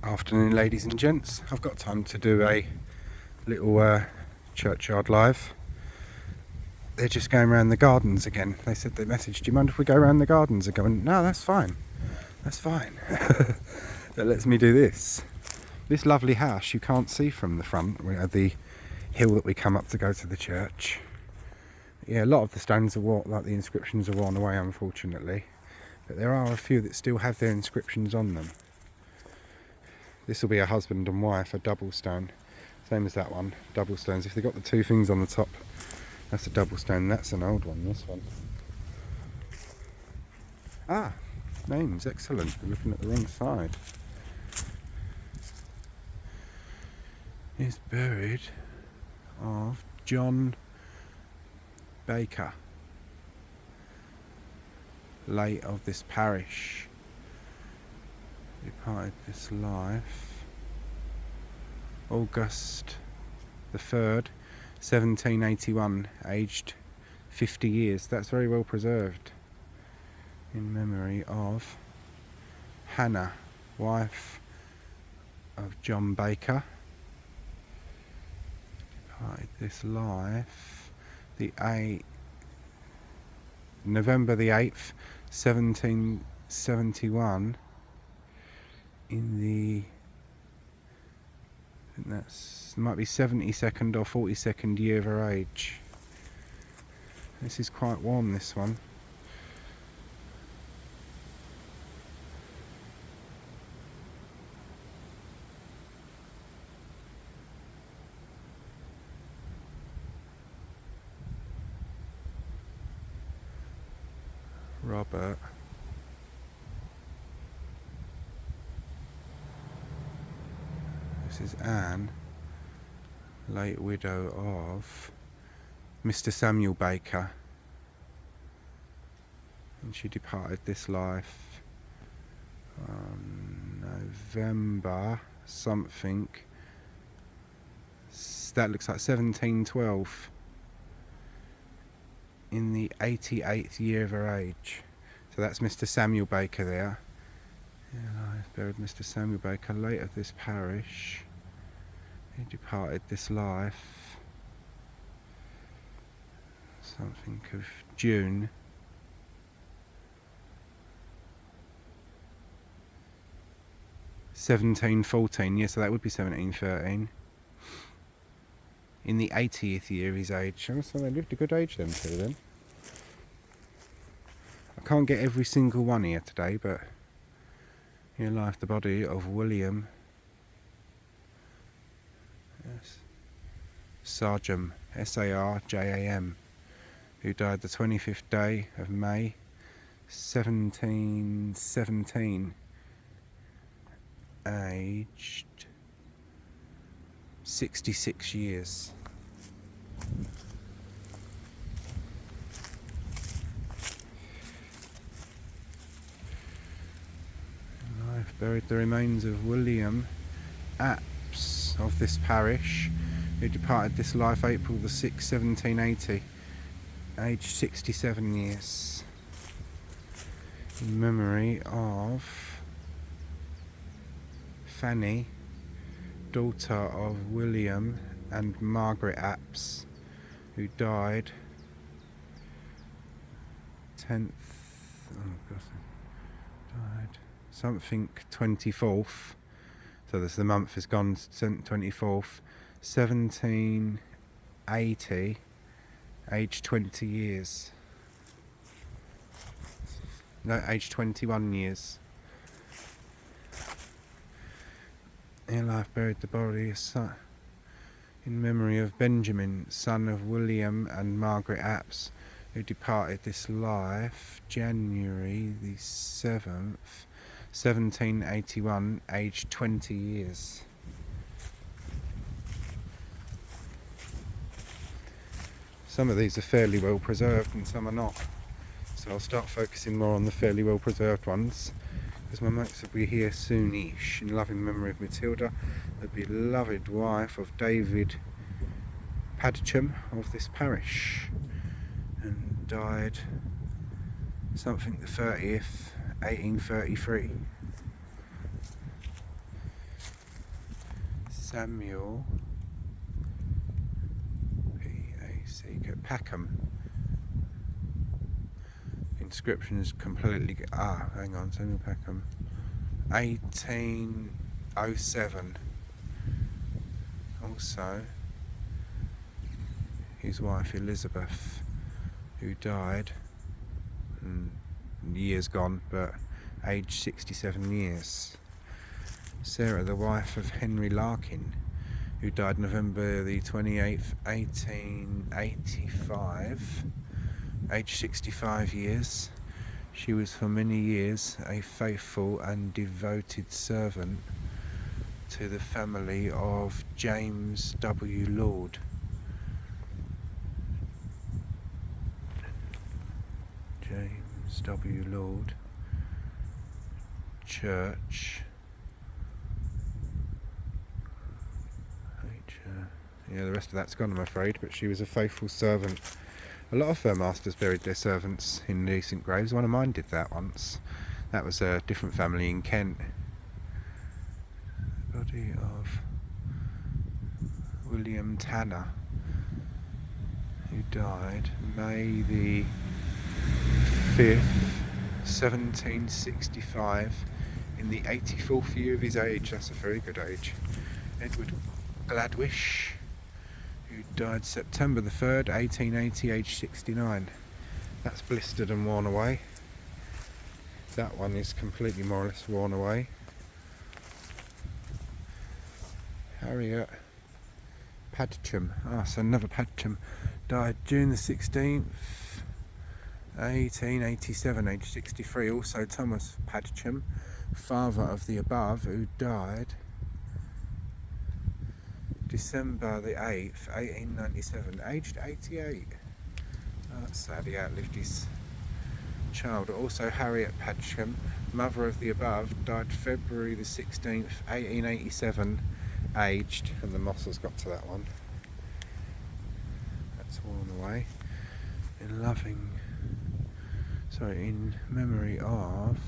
Afternoon, ladies and gents. I've got time to do a little Churchyard live. They're just going around the gardens again. They said they messaged, do you mind if we go around the gardens? I'm going, no, that's fine. That's fine. That lets me do this. This lovely house you can't see from the front. We had the hill that we come up to go to the church. Yeah, a lot of the stones are like the inscriptions are worn away, unfortunately. But there are a few that still have their inscriptions on them. This will be a husband and wife, a double stone. Same as that one, double stones. If they've got the two things on the top, that's a double stone. That's an old one, this one. Ah, names, excellent. We're looking at the wrong side. Is buried of John Baker, late of this parish. Departed this life August the 3rd, 1781, aged 50 years. That's very well preserved. In memory of Hannah, wife of John Baker. Departed this life November the 8th, 1771. In the, I think that's, might be 72nd or 42nd year of her age. This is quite warm, this one. Robert. This is Anne, late widow of Mr. Samuel Baker, and she departed this life on November something. That looks like 1712, in the 88th year of her age. So that's Mr. Samuel Baker there. Yeah, I've buried Mr. Samuel Baker, late of this parish. He departed this life something of June. (1714), yes, so that would be 1713. In the 80th year of his age. So they lived a good age, them two then. I can't get every single one here today, but here lieth the body of William Sarjam, Sarjam, who died the 25th day of May 1717, aged 66 years. I've buried the remains of William Apps of this parish, who departed this life April the 6th, 1780, aged 67 years. In memory of Fanny, daughter of William and Margaret Apps, who died 10th, died something 24th, so this, the month has gone 24th, 1780, aged 20 years. No, aged 21 years. Here I've buried the body of son, in memory of Benjamin, son of William and Margaret Apps, who departed this life January the 7th, 1781, aged 20 years. Some of these are fairly well preserved and some are not, so I'll start focusing more on the fairly well preserved ones, because my mates will be here soonish, in loving memory of Matilda, the beloved wife of David Padcham of this parish, and died something the 30th, 1833. Samuel Packham. Inscription is completely... hang on, Samuel Packham. 1807. Also, his wife Elizabeth, who died, years gone, but aged 67 years. Sarah, the wife of Henry Larkin, who died November the 28th, 1885, aged 65 years. She was for many years a faithful and devoted servant to the family of James W. Lord. James W. Lord. Church. Yeah, the rest of that's gone, I'm afraid, but she was a faithful servant. A lot of their masters buried their servants in decent graves. One of mine did that once. That was a different family in Kent. Body of William Tanner, who died May the 5th, 1765, in the 84th year of his age. That's a very good age. Edward Gladwish, who died September the 3rd, 1880, aged 69. That's blistered and worn away. That one is completely more or less worn away. Harriet Padgham, so another Padgham, died June the 16th, 1887, aged 63. Also Thomas Padgham, father of the above, who died December the 8th, 1897, aged 88. That's sad, he outlived his child. Also Harriet Padgham, mother of the above, died February the 16th, 1887, aged, and the moss has got to that one. That's worn away. In memory of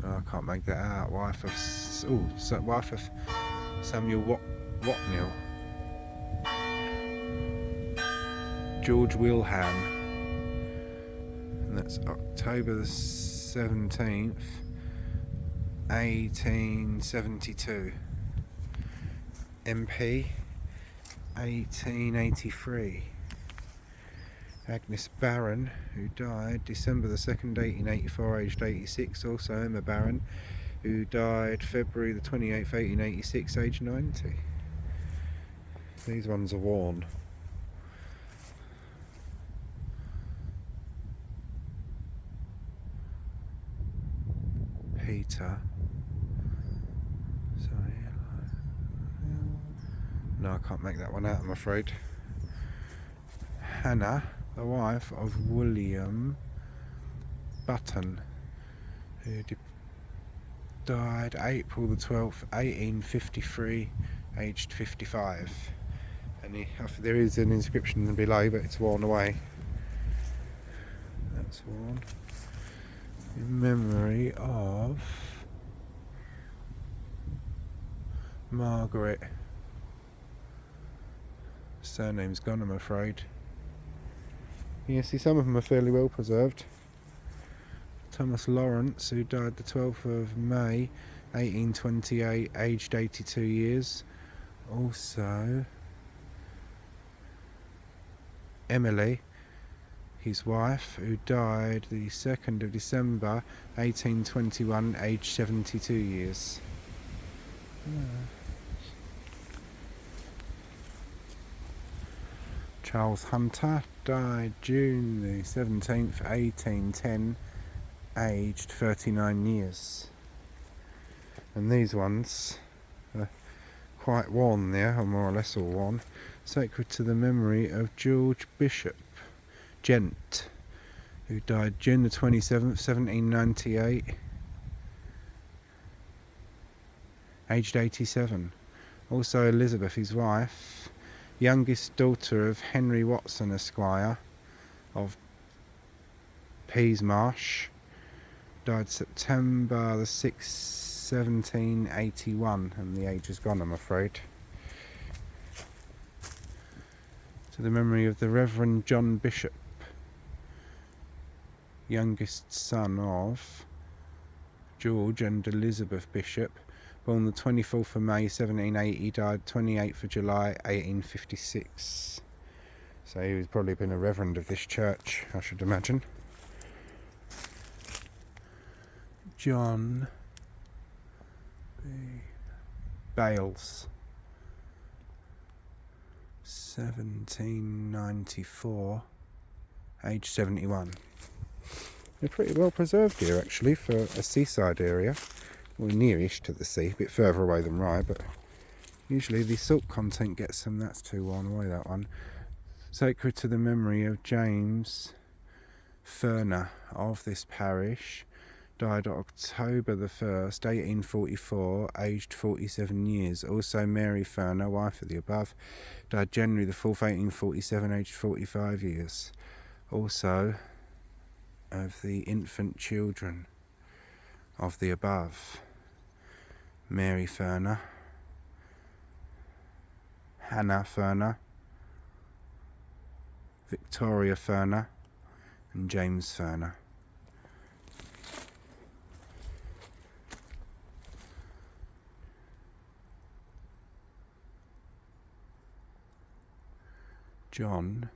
I can't make that out. Wife of Samuel Watnell, George Wilhelm, and that's October the 17th, 1872. MP, 1883. Agnes Barron, who died December the 2nd, 1884, aged 86. Also Emma Barron, who died February the 28th, 1886, aged 90. These ones are worn. Peter. No, I can't make that one out, I'm afraid. Hannah, the wife of William Button, who died April the 12th, 1853, aged 55. And there is an inscription below, but it's worn away. That's worn. In memory of Margaret. Surname's gone, I'm afraid. You see, some of them are fairly well preserved. Thomas Lawrence, who died the 12th of May, 1828, aged 82 years. Also, Emily, his wife, who died the 2nd of December, 1821, aged 72 years. Charles Hunter died June the 17th, 1810, aged 39 years. And these ones are quite worn there, or more or less all worn. Sacred to the memory of George Bishop, Gent, who died June the 27th, 1798, aged 87. Also Elizabeth, his wife, youngest daughter of Henry Watson, Esquire, of Peasmarsh, died September the 6th, 1781, and the age is gone, I'm afraid. To the memory of the Reverend John Bishop, youngest son of George and Elizabeth Bishop, born the 24th of May 1780, died 28th of July 1856. So he's probably been a reverend of this church, I should imagine. John B. Bales, 1794, age 71. They're pretty well preserved here actually for a seaside area. Well, nearish to the sea, a bit further away than Rye, but usually the salt content gets them. That's too worn away, that one. Sacred to the memory of James Furner of this parish, died October the 1st, 1844, aged 47 years. Also Mary Furner, wife of the above, died January the 4th, 1847, aged 45 years. Also of the infant children of the above, Mary Furner, Hannah Furner, Victoria Furner, and James Furner. John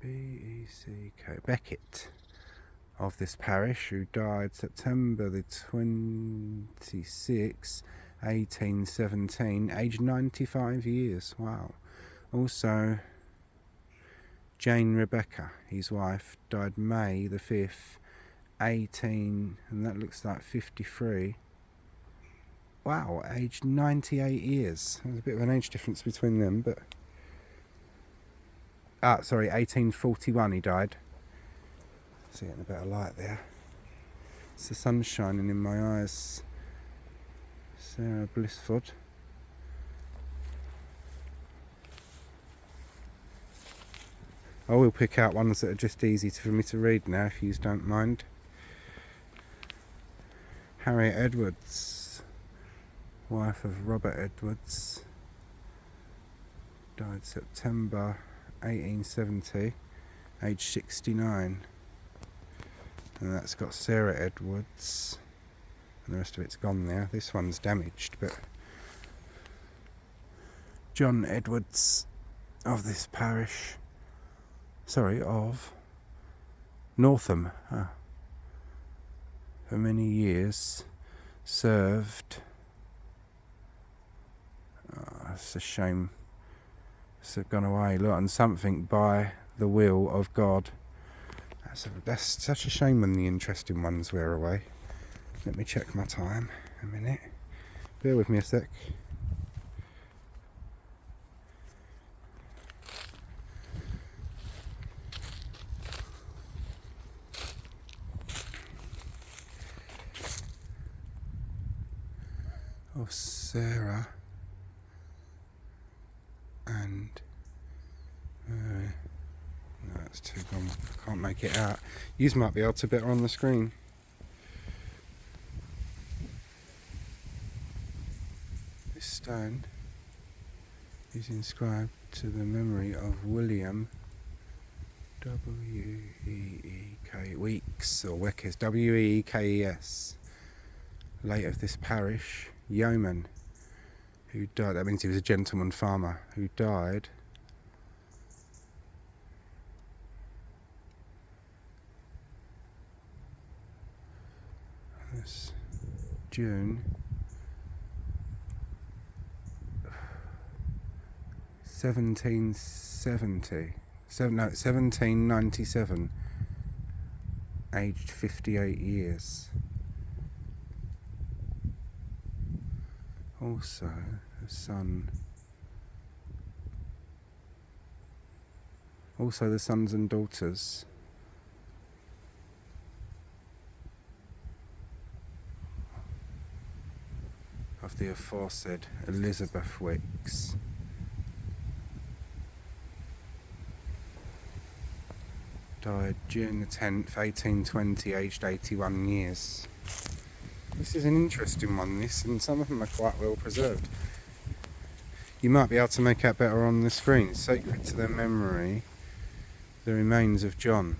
B-E-C-K Beckett of this parish, who died September the 26th, 1817, aged 95 years. Wow. Also Jane Rebecca, his wife, died May the 5th, 18, and that looks like 53. Wow, aged 98 years. There's a bit of an age difference between them, but 1841 he died. See it in a bit of light there. It's the sun shining in my eyes. Sarah Blissford. I will pick out ones that are just easy for me to read now, if you don't mind. Harriet Edwards, wife of Robert Edwards, died September 1870, aged 69. And that's got Sarah Edwards, and the rest of it's gone there. This one's damaged, but John Edwards of this parish, of Northiam, for many years served. It's a shame it's gone away. Look, and something by the will of God. That's such a shame when the interesting ones wear away. Let me check my time a minute. Bear with me a sec. Of Sarah and no, it's too gone. I can't make it out. Yous might be able to better on the screen. This stone is inscribed to the memory of William W-E-E-K Weeks, or Weekes, W-E-E-K-E-S, late of this parish, yeoman, who died. That means he was a gentleman farmer who died this June 1797, aged 58 years. Also the sons and daughters of the aforesaid Elizabeth Weeks. Died June the 10th, 1820, aged 81 years. This is an interesting one, this, and some of them are quite well preserved. You might be able to make out better on the screen. Sacred to their memory, the remains of John.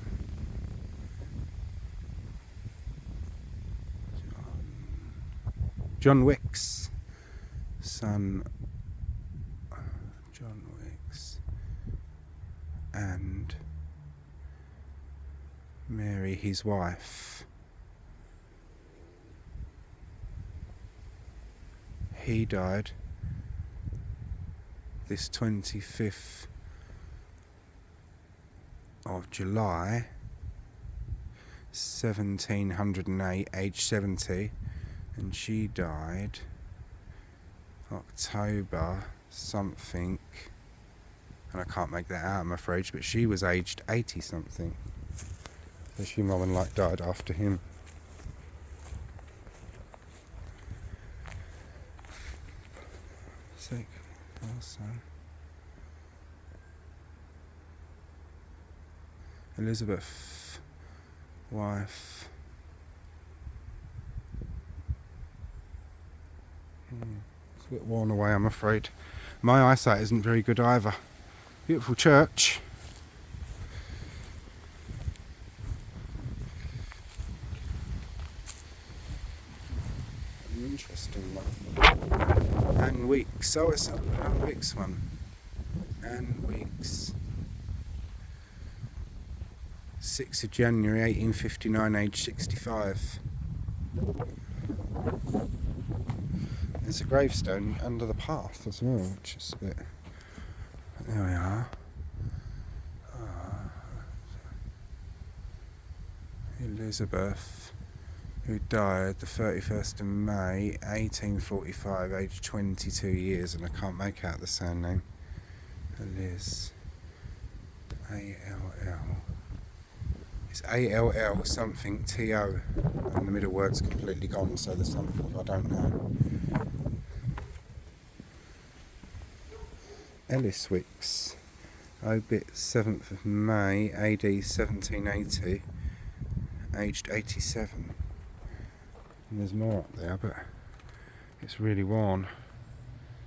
John Wicks, son John Wicks, and Mary, his wife. He died this 25th of July 1708, aged 70, and she died October something, and I can't make that out, I'm afraid, but she was aged 80 something, so she more than like died after him. Also, Elizabeth, wife. It's a bit worn away, I'm afraid. My eyesight isn't very good either. Beautiful church. An interesting one. Anne Weeks. Oh, it's an Anne Weeks one. Anne Weeks. 6th of January 1859, age 65. There's a gravestone under the path as well, which is a bit... There we are. Elizabeth, who died the 31st of May 1845, aged 22 years, and I can't make out the surname. Liz. A-L-L. It's A-L-L something T-O, and the middle word's completely gone, so there's something I don't know. Ellis Wicks, obit 7th of May, AD 1780, aged 87. And there's more up there, but it's really worn.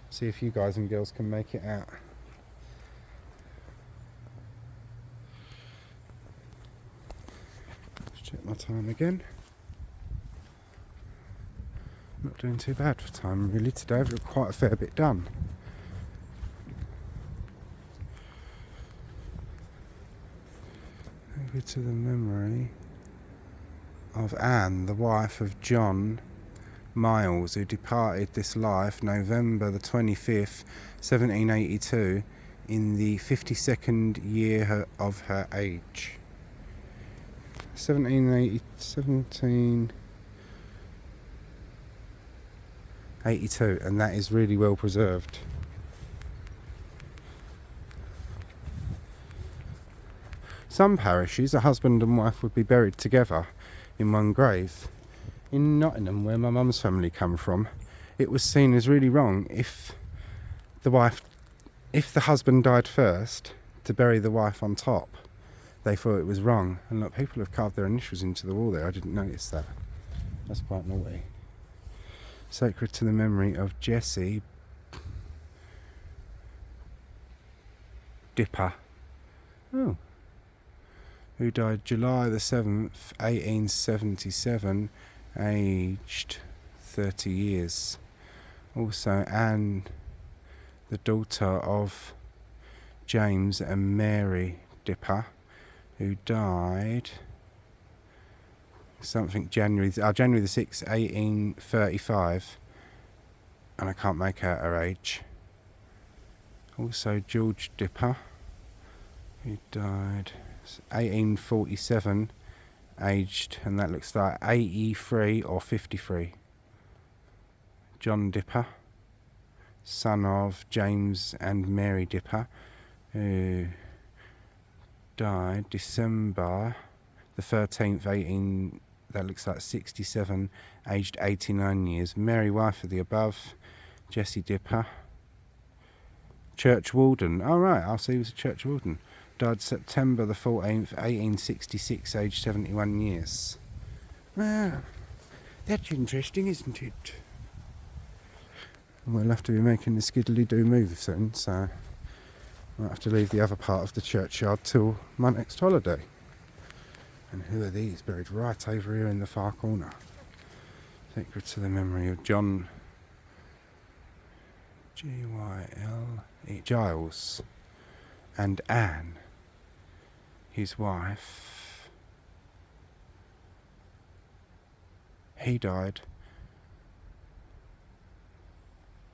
See if you guys and girls can make it out. Let's check my time again. Not doing too bad for time really today. I've got quite a fair bit done. Over to the memory of Anne, the wife of John Miles, who departed this life November the 25th, 1782, in the 52nd year of her age. 1782, and that is really well preserved. Some parishes, a husband and wife would be buried together in one grave. In Nottingham, where my mum's family come from, it was seen as really wrong if the husband died first, to bury the wife on top. They thought it was wrong. And look, people have carved their initials into the wall there. I didn't notice that. That's quite naughty. Sacred to the memory of Jessie Dipper. Oh. Who died July the 7th, 1877, aged 30 years. Also Anne, the daughter of James and Mary Dipper, who died something January the 6th, 1835, and I can't make out her age. Also George Dipper, who died 1847, aged, and that looks like 83 or 53. John Dipper, son of James and Mary Dipper, who died December the 13th, that looks like 67, aged 89 years. Mary, wife of the above. Jessie Dipper. Church warden. Oh right, I'll see he was a church warden. Died September the 14th, 1866, aged 71 years. Well, that's interesting, isn't it? We'll have to be making the skiddly-doo move soon, so I might have to leave the other part of the churchyard till my next holiday. And who are these buried right over here in the far corner? Sacred to the memory of John Giles and Anne, his wife. He died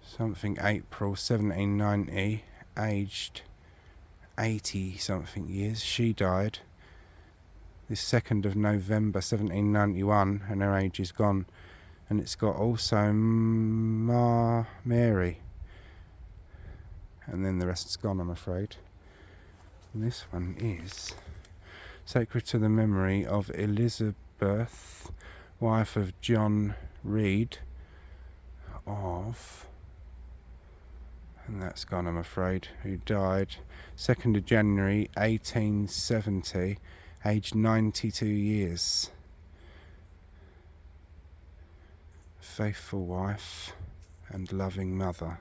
something April 1790, aged 80 something years. She died this 2nd of November 1791, and her age is gone. And it's got also Mary, and then the rest's gone, I'm afraid. And this one is sacred to the memory of Elizabeth, wife of John Reed of, and that's gone, I'm afraid, who died 2nd of January 1870, aged 92 years. Faithful wife and loving mother.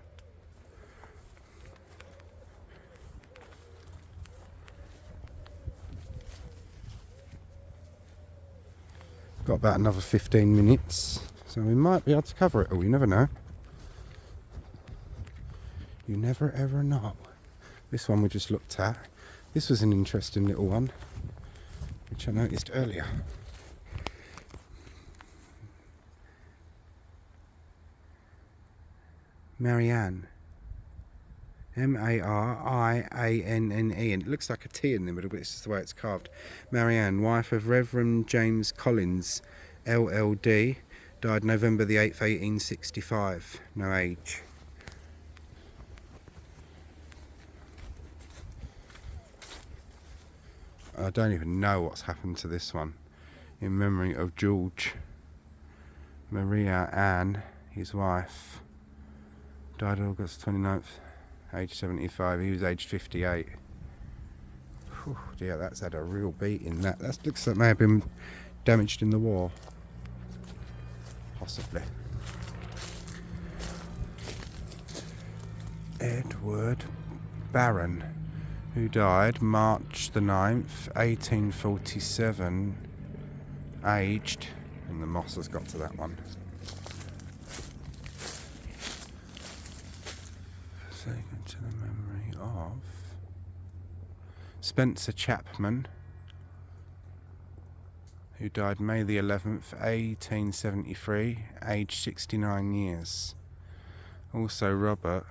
Got about another 15 minutes, so we might be able to cover it all, you never know. You never ever know. This one we just looked at. This was an interesting little one, which I noticed earlier. Marianne. Marianne, and it looks like a T in the middle, but it's just the way it's carved. Marianne, wife of Reverend James Collins, LLD, died November the 8th, 1865. No age. I don't even know what's happened to this one. In memory of George. Maria Ann, his wife. Died August 29th, age 75. He was aged 58. Whew, dear, that's had a real beating. That looks like it may have been damaged in the war. Possibly. Edward Barron, who died March the 9th, 1847, aged, and the moss has got to that one. Sacred to the memory of Spencer Chapman, who died May the 11th, 1873, aged 69 years. Also Robert,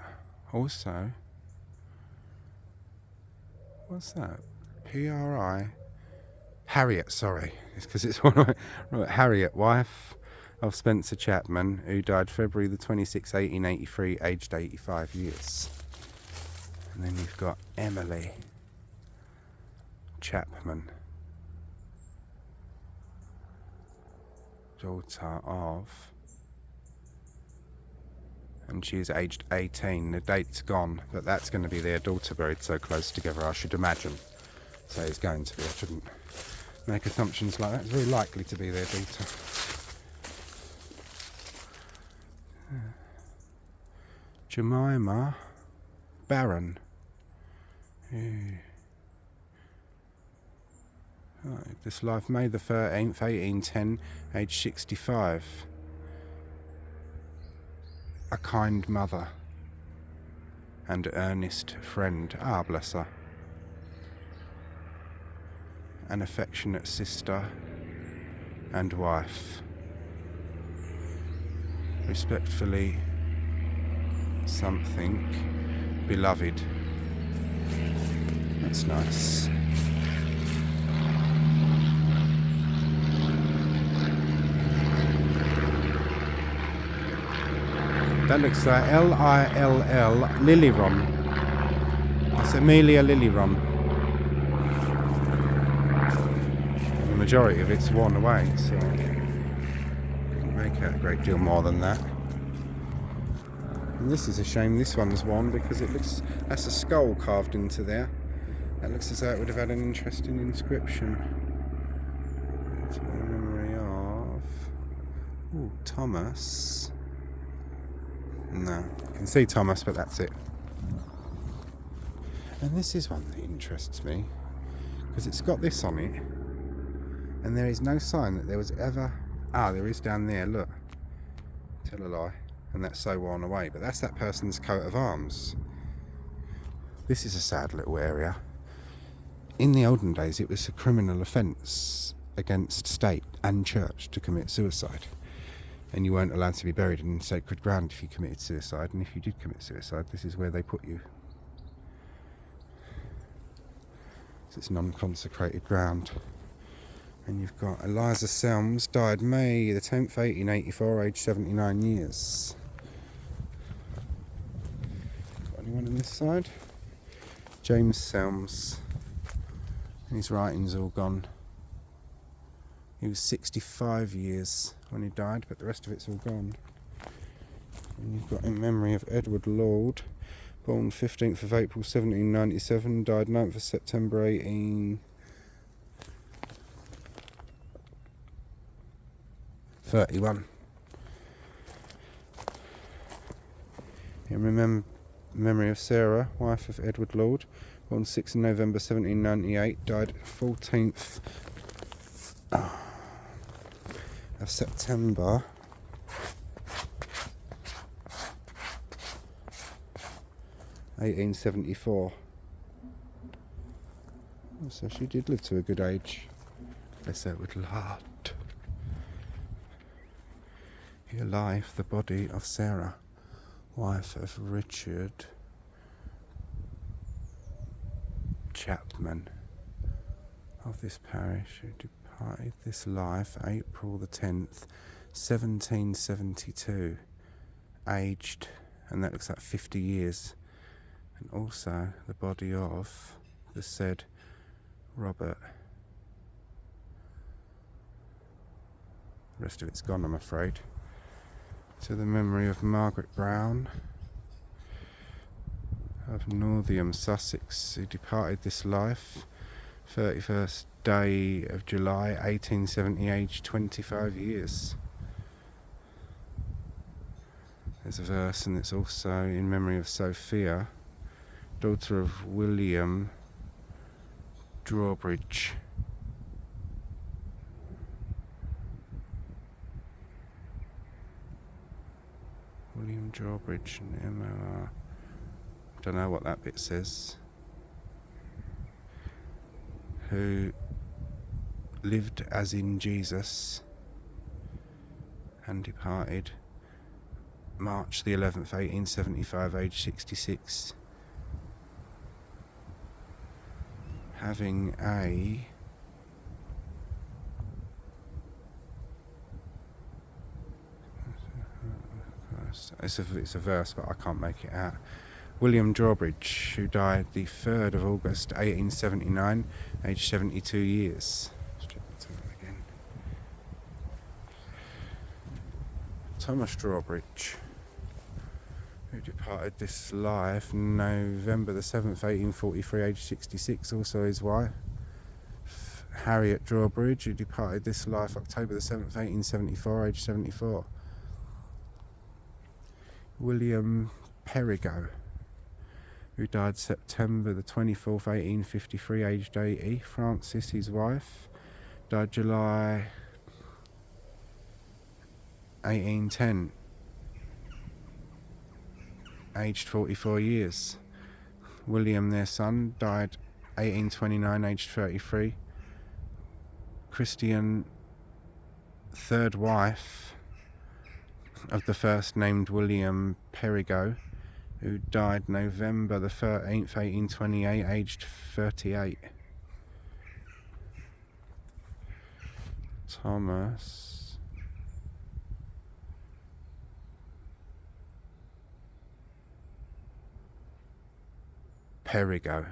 what's that? P-R-I? Harriet, sorry. It's because it's one of right, Harriet, wife of Spencer Chapman, who died February the 26th, 1883, aged 85 years. And then you've got Emily Chapman, daughter of, and she is aged 18. The date's gone, but that's going to be their daughter buried so close together, I should imagine. So it's going to be. I shouldn't make assumptions like that. It's very likely to be their daughter. Jemima Barron, this life, May the 13th, 1810, age 65. A kind mother and earnest friend. Ah, bless her. An affectionate sister and wife. Respectfully, something beloved. That's nice. That looks like Lill Lilyron. That's Amelia Lilyron. The majority of it's worn away, so I couldn't make out a great deal more than that. And this is a shame this one's worn, because it looks, that's a skull carved into there. That looks as though it would have had an interesting inscription. To the memory of... Ooh, Thomas. No, you can see Thomas, but that's it. And this is one that interests me, because it's got this on it, and there is no sign that there was ever... Ah, there is down there, look. Tell a lie. And that's so worn away, but that's that person's coat of arms. This is a sad little area. In the olden days, it was a criminal offence against state and church to commit suicide. And you weren't allowed to be buried in sacred ground if you committed suicide, and if you did commit suicide, this is where they put you. So it's non-consecrated ground. And you've got Eliza Selms, died May the 10th, 1884, aged 79 years. Got anyone on this side? James Selms. And his writing's all gone. He was 65 years when he died, but the rest of it's all gone. And you've got in memory of Edward Lord, born 15th of April 1797, died 9th of September 1831. In memory of Sarah, wife of Edward Lord, born 6th of November 1798, died 14th of September 1874. So she did live to a good age. Bless her little heart. Here lieth the body of Sarah, wife of Richard Chapman of this parish, who departed this life April the 10th, 1772, aged, and that looks like 50 years, and also the body of the said Robert. The rest of it's gone, I'm afraid. To the memory of Margaret Brown of Northiam, Sussex, who departed this life 31st day of July 1870, aged 25 years. There's a verse, and it's also in memory of Sophia, daughter of William Drawbridge. William Drawbridge and MOR. Don't know what that bit says. Who lived as in Jesus and departed March the 11th, 1875, aged 66. Having a it's a verse, but I can't make it out. William Drawbridge, who died the 3rd of August 1879, aged 72 years. Let's check that again. Thomas Drawbridge, who departed this life November the 7th, 1843, aged 66, also his wife. Harriet Drawbridge, who departed this life October the 7th, 1874, aged 74. William Perigo, who died September the 24th, 1853, aged 80. Frances, his wife, died July 1810, aged 44 years. William, their son, died 1829, aged 33. Christian, third wife of the first named William Perigo, who died November the 13th, 1828, aged 38. Thomas Perigo,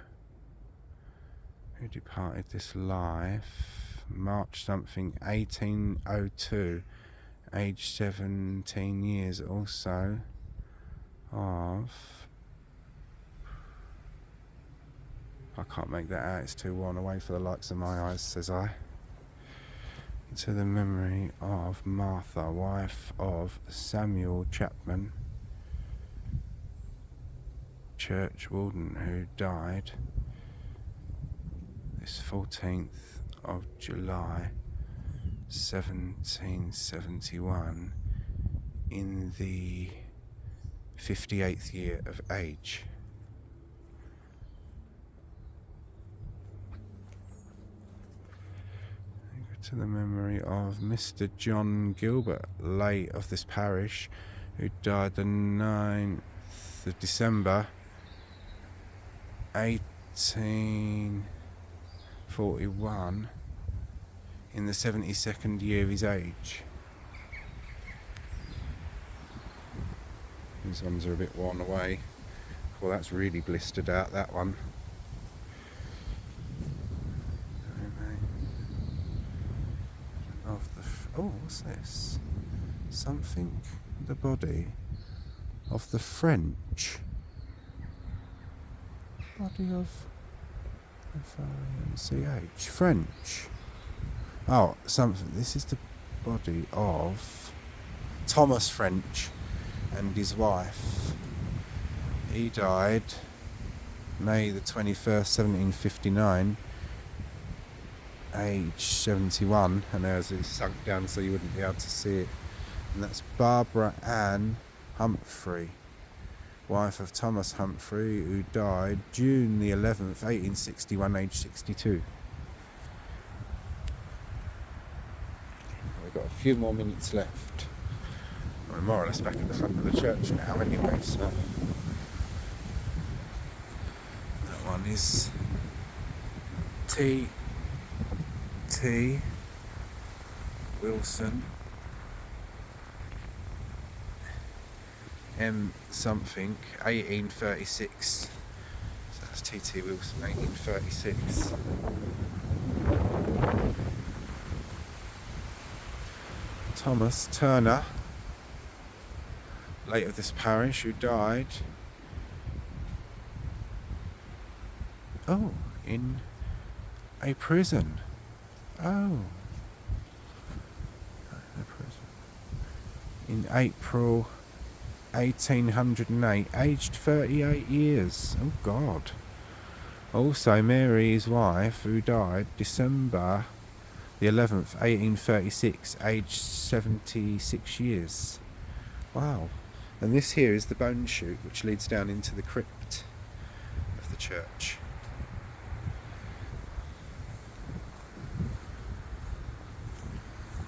who departed this life March something 1802, aged 17 years, also of I can't make that out, it's too worn away for the likes of my eyes, says I. To the memory of Martha, wife of Samuel Chapman, church warden, who died this 14th of July 1771 in the 58th year of age. To the memory of Mr. John Gilbert, late of this parish, who died the 9th of December 1841 in the 72nd year of his age. These ones are a bit worn away. Well, that's really blistered out, that one. Oh, what's this? Something, the body of the French. Body of F-R-E-N-C-H. French. Oh, something. This is the body of Thomas French and his wife. He died May the 21st, 1759. Age 71, and as it's sunk down so you wouldn't be able to see it. And that's Barbara Ann Humphrey, wife of Thomas Humphrey, who died June the 11th, 1861, age 62. We've got a few more minutes left. We're more or less back at the front of the church now anyway, so that one is T. Wilson, M something, 1836. So that's T. Wilson, 1836. Thomas Turner, late of this parish, who died in a prison. Oh. In April 1808, aged 38 years. Oh God. Also Mary, his wife, who died December the 11th, 1836, aged 76 years. Wow. And this here is the bone chute which leads down into the crypt of the church.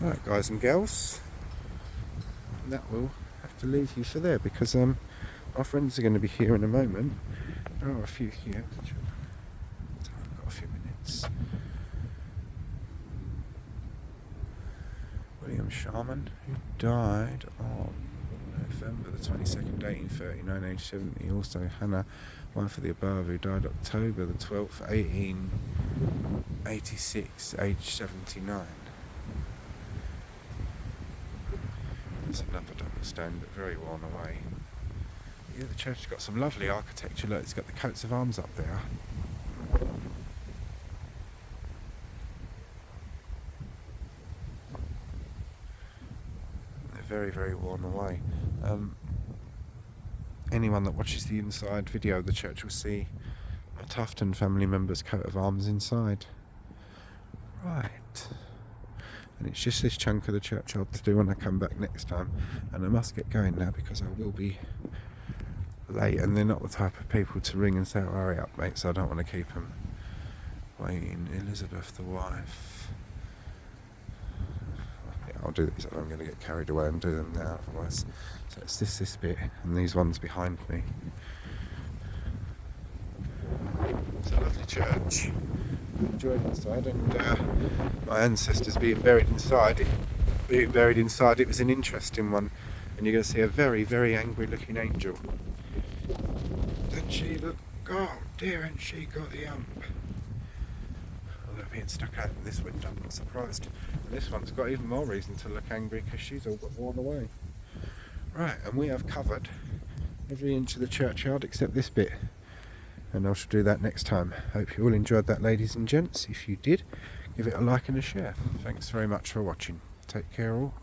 Right, guys and girls, that will have to leave you for there because our friends are going to be here in a moment. There are a few here. I've got a few minutes. William Sharman, who died on November the 22nd, 1839, age 70. Also Hannah, wife of the above, who died October the 12th, 1886, age 79. It's another tombstone, but very worn away. Yeah, the church has got some lovely architecture. Look, it's got the coats of arms up there. They're very, very worn away. Anyone that watches the inside video of the church will see a Tufton family member's coat of arms inside. Right. And it's just this chunk of the churchyard to do when I come back next time, and I must get going now because I will be late, and they're not the type of people to ring and say, oh, hurry up mate, so I don't want to keep them waiting. Elizabeth, the wife. Yeah, I'll do these. I'm going to get carried away and do them now otherwise. So it's this bit and these ones behind me. It's a lovely church. Enjoyed inside, and my ancestors being buried inside. It was an interesting one, and you're going to see a very, very angry looking angel. Doesn't she look? Oh dear, and she got the hump. Although being stuck out in this window, I'm not surprised. And this one's got even more reason to look angry because she's all but worn away. Right, and we have covered every inch of the churchyard except this bit. and I shall do that next time. Hope you all enjoyed that, ladies and gents. If you did, give it a like and a share. Thanks very much for watching. Take care all.